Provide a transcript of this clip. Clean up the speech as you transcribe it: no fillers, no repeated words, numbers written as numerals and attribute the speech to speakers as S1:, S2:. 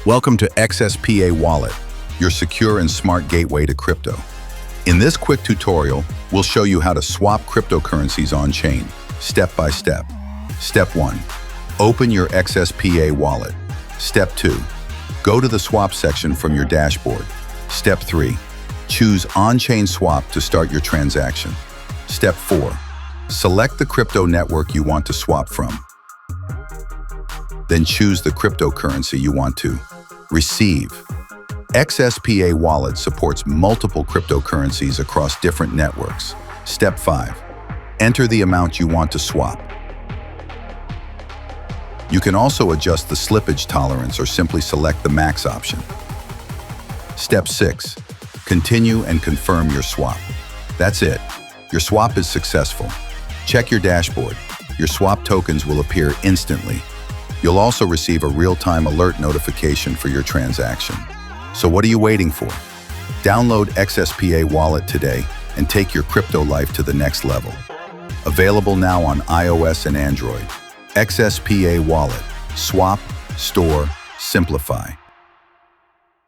S1: Welcome to XSPA Wallet, your secure and smart gateway to crypto. In this quick tutorial, we'll show you how to swap cryptocurrencies on-chain, step by step. Step 1. Open your XSPA Wallet. Step 2. Go to the swap section from your dashboard. Step 3. Choose On-Chain Swap to start your transaction. Step 4. Select the crypto network you want to swap from. Then choose the cryptocurrency you want to receive. XSPA Wallet supports multiple cryptocurrencies across different networks. Step 5. Enter the amount you want to swap. You can also adjust the slippage tolerance or simply select the max option. Step 6. Continue and confirm your swap. That's it. Your swap is successful. Check your dashboard. Your swap tokens will appear instantly. You'll also receive a real-time alert notification for your transaction. So what are you waiting for? Download XSPA Wallet today and take your crypto life to the next level. Available now on iOS and Android. XSPA Wallet. Swap, store, simplify.